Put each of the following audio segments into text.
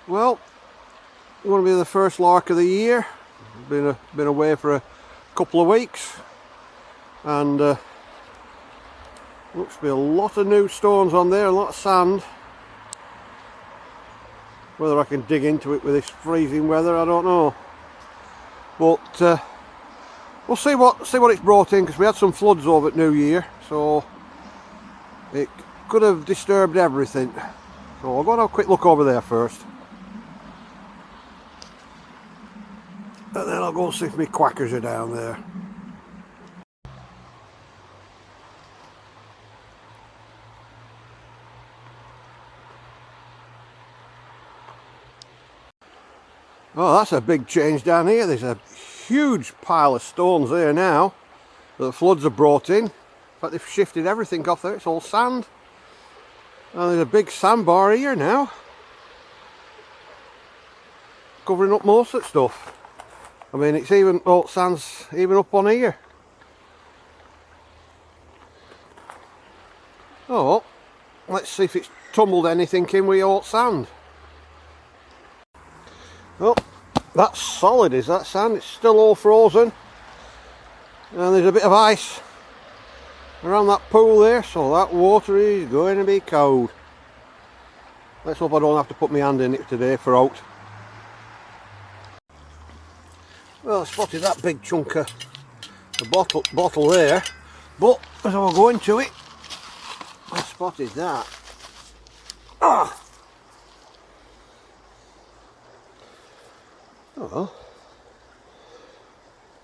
Well, it's going to be the first lark of the year. Been away for a couple of weeks, and looks to be a lot of new stones on there, a lot of sand. Whether I can dig into it with this freezing weather, I don't know. But we'll see what it's brought in, because we had some floods over at New Year, so it could have disturbed everything. So I'll go and have a quick look over there first, and then I'll go and see if my quackers are down there. Oh, that's a big change down here. There's a huge pile of stones there now that the floods have brought in. In fact, they've shifted everything off there. It's all sand. And there's a big sandbar here now, covering up most of the stuff. I mean, it's even, oh, sand's even up on here. Oh, let's see if it's tumbled anything in with all sand. Oh, that's solid, is that sand? It's still all frozen. And there's a bit of ice around that pool there, so that water is going to be cold. Let's hope I don't have to put my hand in it today for out. Well, I spotted that big chunk of the bottle there, but as I was going to it, I spotted that. Ah! Oh,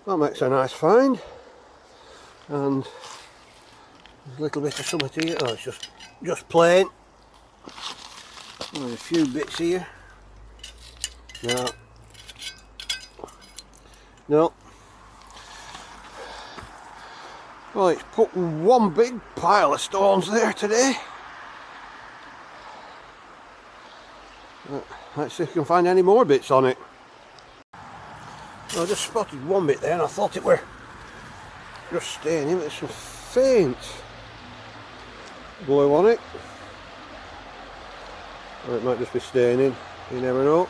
that makes a nice find. And there's a little bit of something here. Oh, it's just plain. There's a few bits here. No. Well, it's put one big pile of stones there today. Let's see if we can find any more bits on it. I just spotted one bit there, and I thought it were just staying in. There's some faint blue on it. Or it might just be staying in, you never know.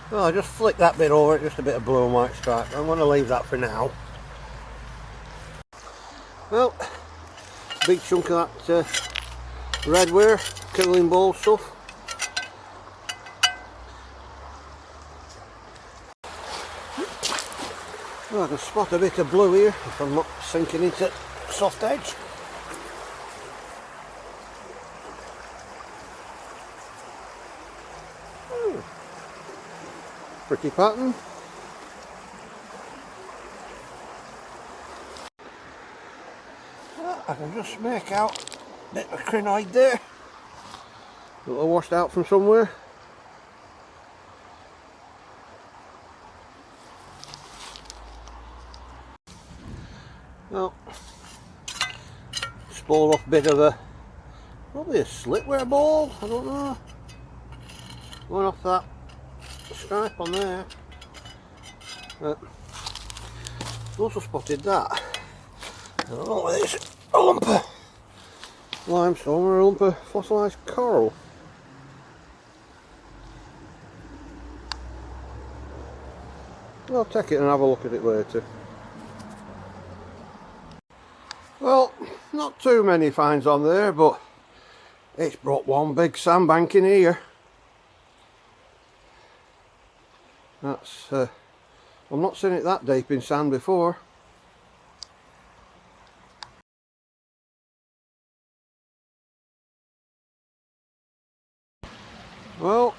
Well, I just flicked that bit over, just a bit of blue and white stripe. I'm going to leave that for now. Well, big chunk of that redware, killing ball stuff. Well, I can spot a bit of blue here if I'm not sinking into soft edge. Pretty pattern. I can just make out a bit of crinoid there. A little washed out from somewhere. Well, spoiled off a bit of probably a slitware ball, I don't know. Going off that stripe on there. Also spotted that. I don't know whether it's a lump of limestone or a lump of fossilised coral. I'll take it and have a look at it later. Well, not too many finds on there, but it's brought one big sandbank in here. That's I've not seen it that deep in sand before. Well,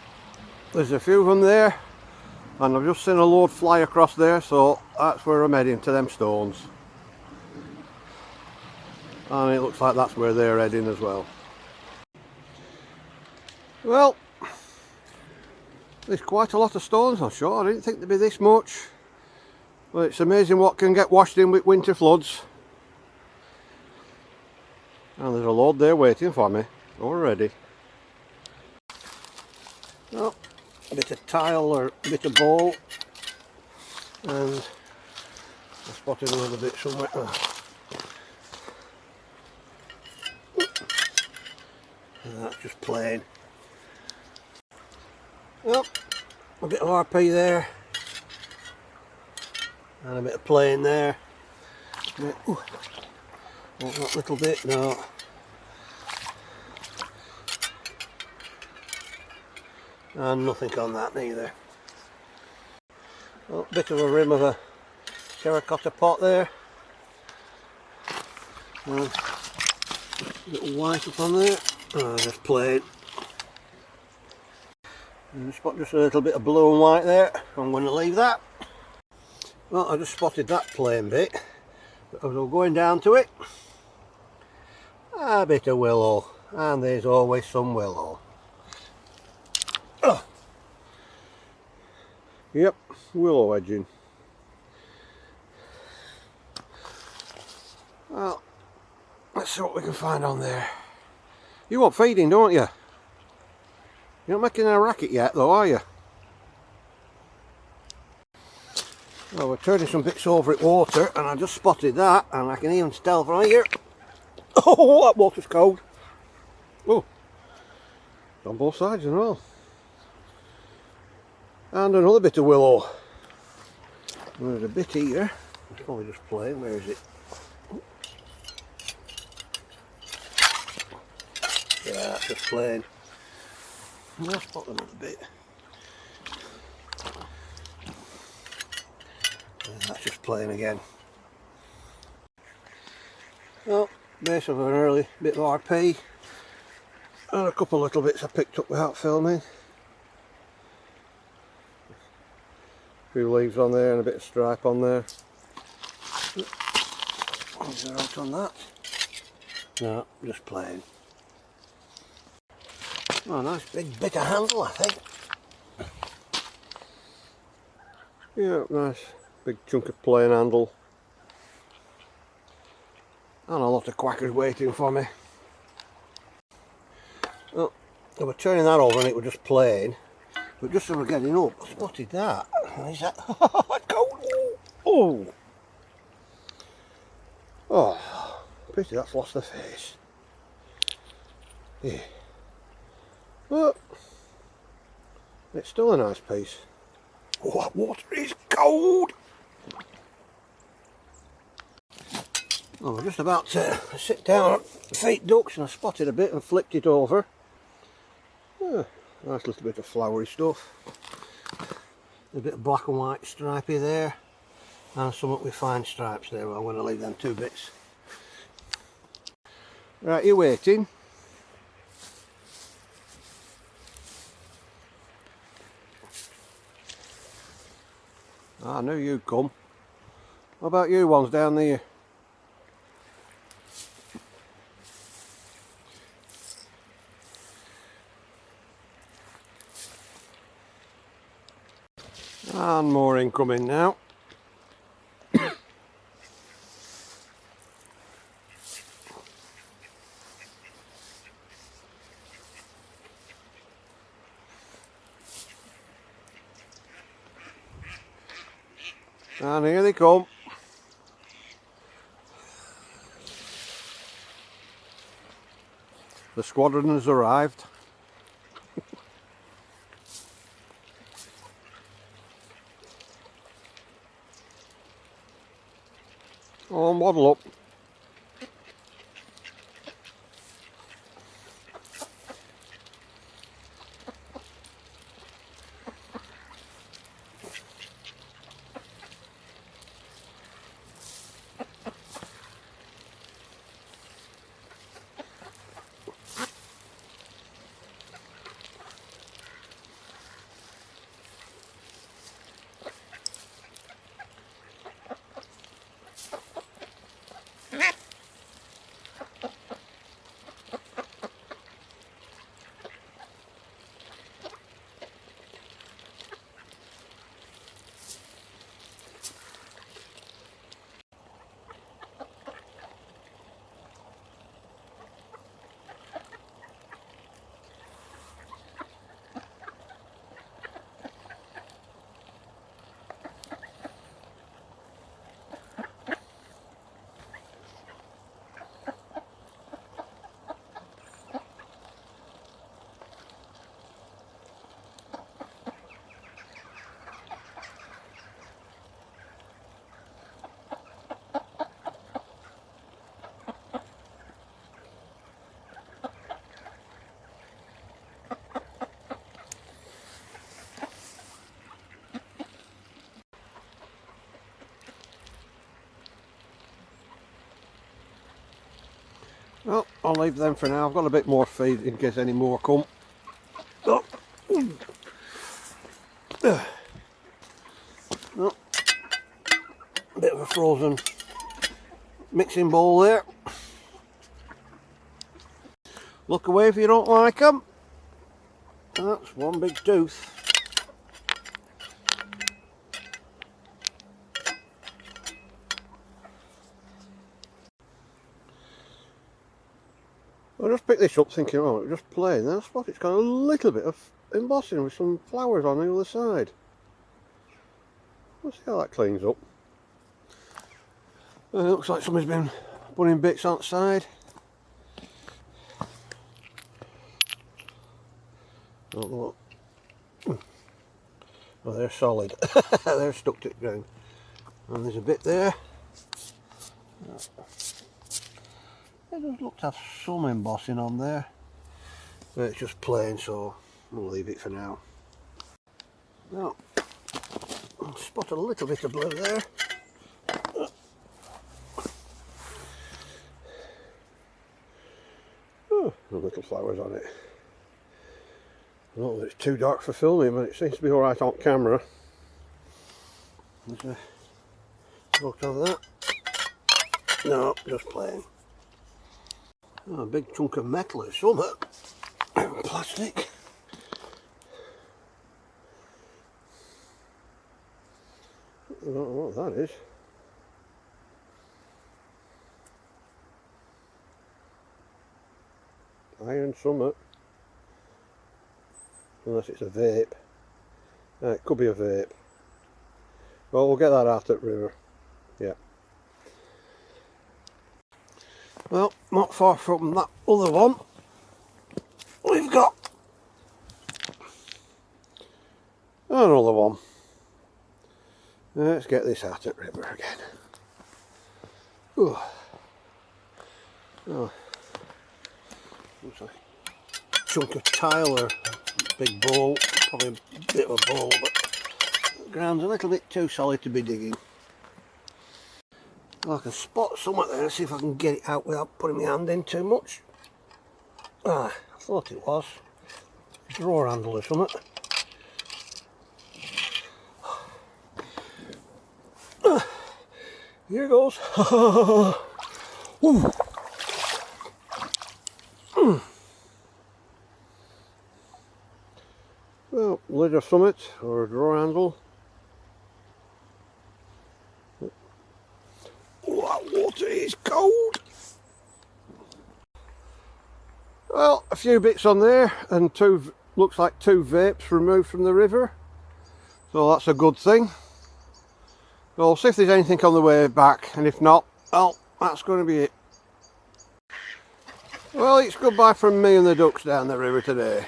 there's a few of them there, and I've just seen a load fly across there, so that's where I'm heading, to them stones. And it looks like that's where they're heading as well. Well, there's quite a lot of stones on shore. I didn't think there'd be this much. But it's amazing what can get washed in with winter floods. And there's a load there waiting for me already. Well, a bit of tile or a bit of ball. And I spotted another bit somewhere. And that's just plain. Well, a bit of RP there, and a bit of plain there. Ooh, not that little bit, no. And nothing on that neither. Well, bit of a rim of a terracotta pot there. Little white up on there. Just plain. And spot just a little bit of blue and white there. I'm going to leave that. Well, I just spotted that plain bit. But as I'm going down to it, a bit of willow. And there's always some willow. Yep, willow edging. Well, let's see what we can find on there. You want feeding, don't you? You're not making a racket yet though, are you? Well, we're turning some bits over at water, and I just spotted that, and I can even tell from here. Oh, that water's cold. Oh, it's on both sides as well. And another bit of willow. There's a bit here. It's probably just plain. Where is it? Yeah, that's just plain. I'll spot them a bit. And that's just plain again. Well, base of an early bit of RP. And a couple of little bits I picked up without filming. A few leaves on there and a bit of stripe on there. Is there out on that? No, just plain. Oh, nice big bit of handle, I think. Yeah, nice big chunk of plain handle. And a lot of quackers waiting for me. Well, I was turning that over and it was just plain. But just as we're getting up, I spotted that. And is that? It's cold. Oh! Oh, pity that's lost the face. Yeah. But it's still a nice piece. Oh, that water is cold! Well, we're just about to sit down, feed ducks, and I spotted a bit and flipped it over. Nice little bit of flowery stuff. A bit of black and white stripey there, and somewhat with fine stripes there. Well, I'm going to leave them two bits. Right, you waiting? I knew you'd come. What about you ones down there? And more incoming now. And here they come. The squadron has arrived. Oh, waddle up. Well, I'll leave them for now. I've got a bit more feed in case any more come. Oh. Oh. A bit of a frozen mixing bowl there. Look away if you don't like them. That's one big tooth. I just picked this up thinking, oh, it's just plain. Then I spot it's got a little bit of embossing with some flowers on the other side. We'll see how that cleans up. It looks like somebody's been putting bits outside. Oh, they're solid. They're stuck to the ground. And there's a bit there. It does look to have some embossing on there, but it's just plain, so we'll leave it for now. Now, I'll spot a little bit of blue there. Oh, the little flowers on it. I don't know if it's too dark for filming, but it seems to be alright on camera. There's a look over that. No, just plain. Oh, a big chunk of metal or something. Plastic. I don't know what that is. Iron summit. Unless it's a vape. It could be a vape. Well, we'll get that out at River. Yeah. Well, not far from that other one, we've got another one. Let's get this out at River again. Ooh. Oh. Looks like a chunk of tile or a big bowl, probably a bit of a bowl, but the ground's a little bit too solid to be digging. Well, I can spot somewhere there and see if I can get it out without putting my hand in too much. Ah, I thought it was. Drawer handle or something. Here goes. Ooh. Well, lid or something, or a drawer handle. Oh, that water is cold. Well, a few bits on there, and looks like two vapes removed from the river. So that's a good thing. So I'll see if there's anything on the way back, and if not, well, that's going to be it. Well, it's goodbye from me and the ducks down the river today.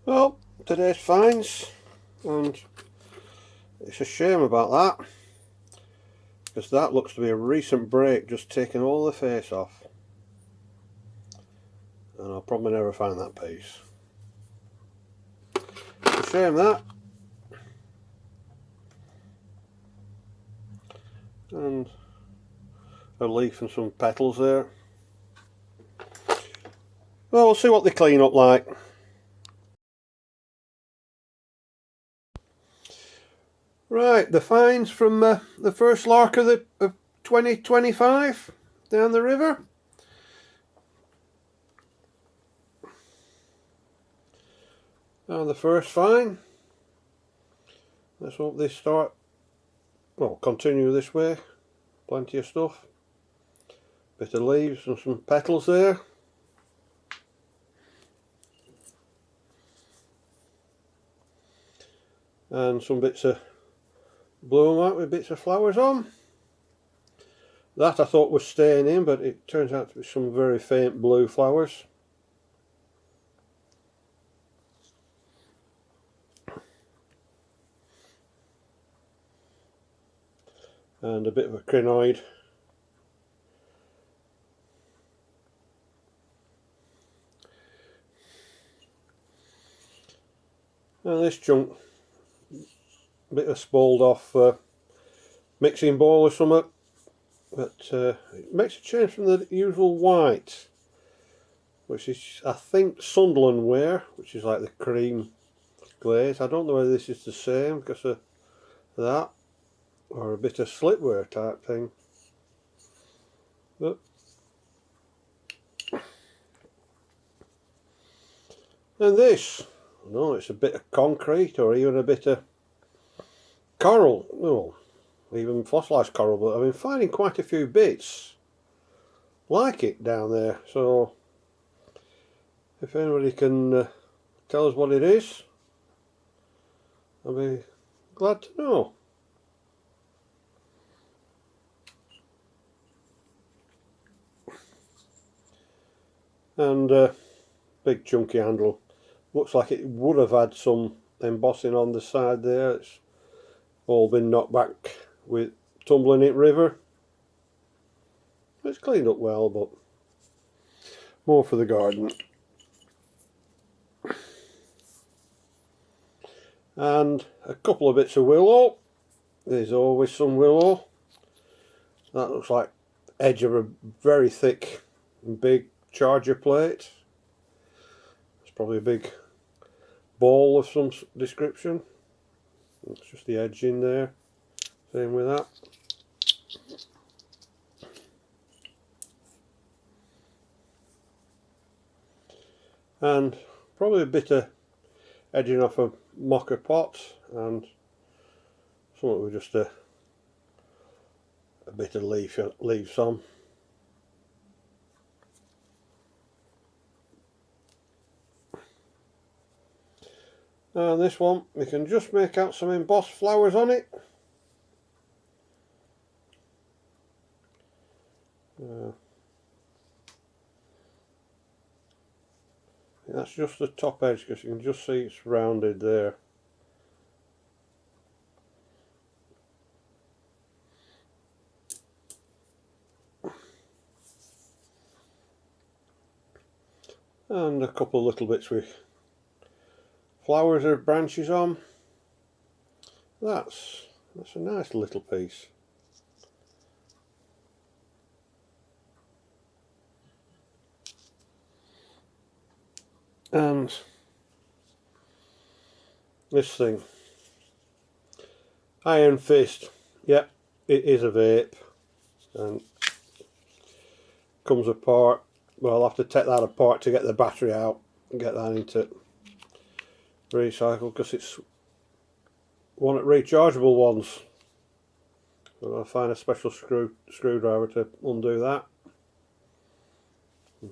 Well, today's finds, and it's a shame about that, because that looks to be a recent break, just taking all the face off, and I'll probably never find that piece. It's a shame that. And a leaf and some petals there. Well, we'll see what they clean up like. Right, the finds from the first lark of 2025 down the river. And the first find. Let's hope they start, well, continue this way. Plenty of stuff. Bit of leaves and some petals there. And some bits of blue and white with bits of flowers on. That I thought was staying in, but it turns out to be some very faint blue flowers. And a bit of a crinoid. And this chunk, a bit of spoiled off mixing bowl or something, but it makes a change from the usual white, which is, I think, Sunderland ware, which is like the cream glaze. I don't know whether this is the same because of that, or a bit of slipware type thing. But and this, no, it's a bit of concrete or even a bit of coral. Oh, even fossilised coral, but I've been finding quite a few bits like it down there. So if anybody can tell us what it is, I'll be glad to know. And big chunky handle. Looks like it would have had some embossing on the side there. It's all been knocked back with tumbling it river. It's cleaned up well, but more for the garden. And a couple of bits of willow. There's always some willow. That looks like the edge of a very thick and big charger plate. It's probably a big ball of some description. It's just the edge in there. Same with that. And probably a bit of edging off a mocha pot, and something with just a bit of leaves on. And this one, we can just make out some embossed flowers on it. That's just the top edge, because you can just see it's rounded there. And a couple of little bits with flowers or branches on. That's a nice little piece. And this thing, Iron Fist, yep, it is a vape, and comes apart. Well, I'll have to take that apart to get the battery out and get that into recycle, because it's one of the rechargeable ones. So I'll find a special screwdriver to undo that.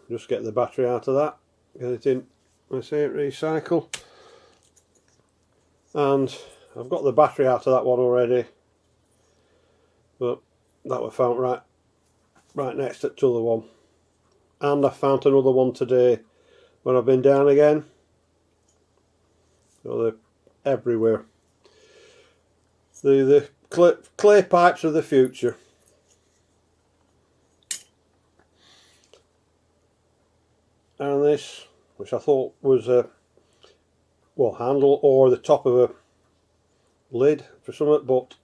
Just get the battery out of that, get it in, I say, recycle. And I've got the battery out of that one already, but that was found right next to the other one. And I found another one today when I've been down again. So they're everywhere. The clay pipes of the future. And this, which I thought was a handle or the top of a lid for something, but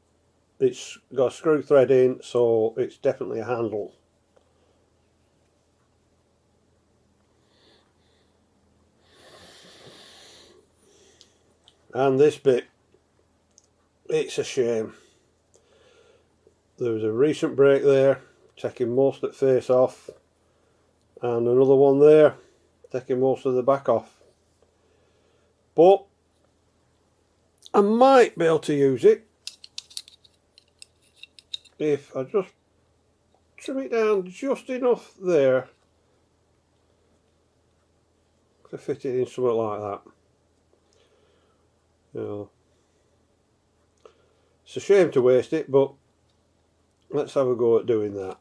it's got a screw thread in, so it's definitely a handle. And this bit, it's a shame. There was a recent break there, taking most of the face off, and another one there, taking most of the back off. But I might be able to use it if I just trim it down just enough there to fit it in something like that. You know, it's a shame to waste it, but let's have a go at doing that.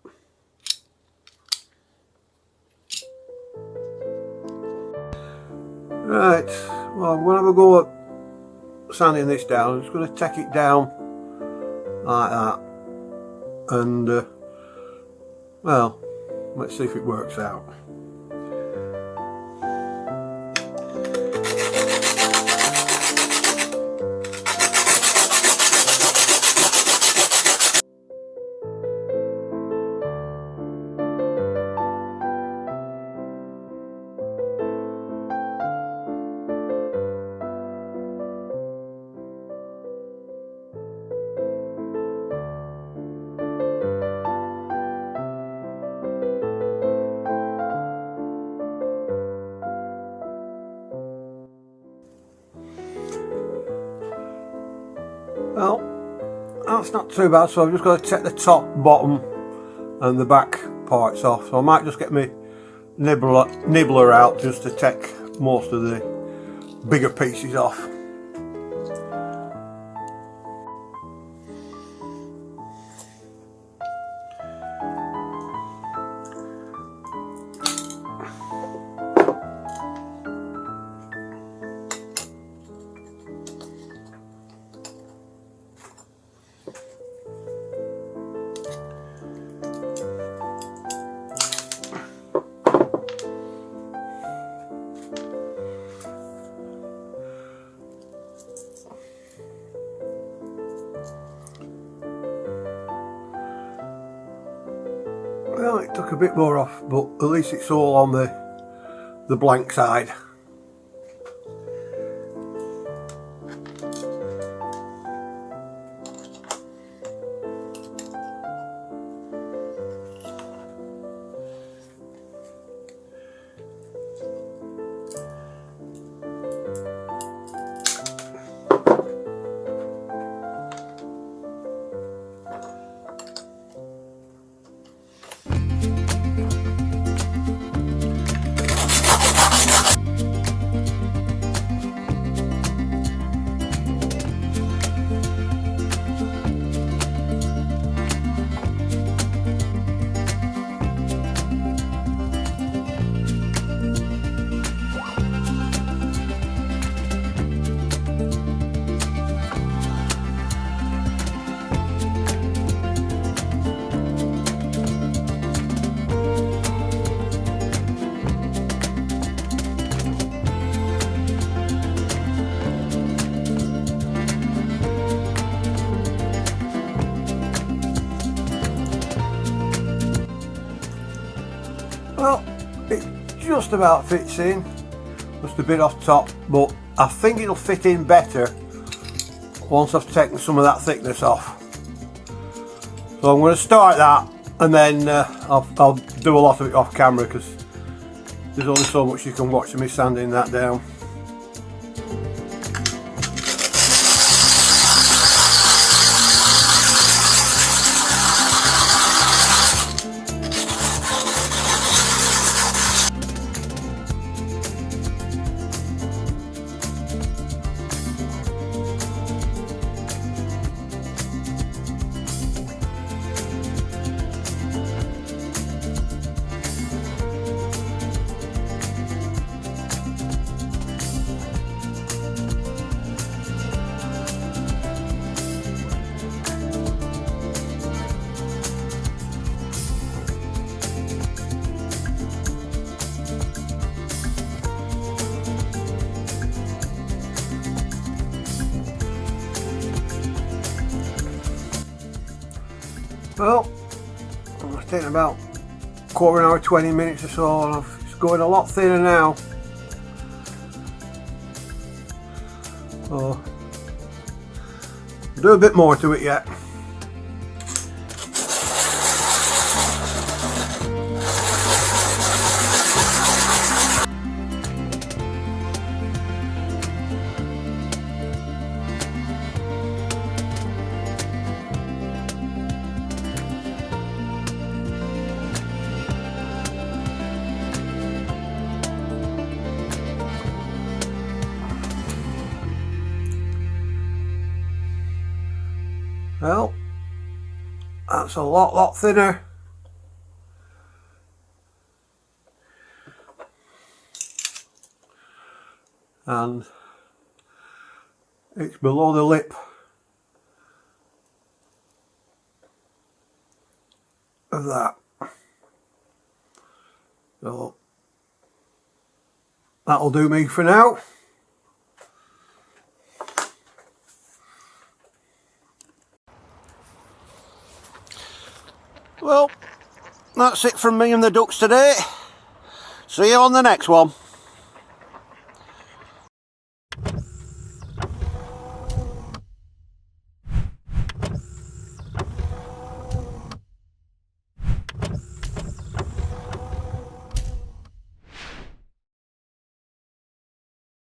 Right, well, I'm going to have a go at sanding this down. I'm just going to take it down like that, and well, let's see if it works out. That's not too bad, so I've just got to take the top, bottom and the back parts off. So I might just get my nibbler out just to take most of the bigger pieces off. Well, it took a bit more off, but at least it's all on the blank side. Well, it just about fits in, just a bit off top, but I think it'll fit in better once I've taken some of that thickness off. So I'm going to start that, and then I'll do a lot of it off camera because there's only so much you can watch of me sanding that down. Well, it's taken about quarter of an hour, 20 minutes or so, and it's going a lot thinner now. So, I'll do a bit more to it yet. Well, that's a lot thinner. And it's below the lip of that. So that'll do me for now. Well, that's it from me and the ducks today. See you on the next one.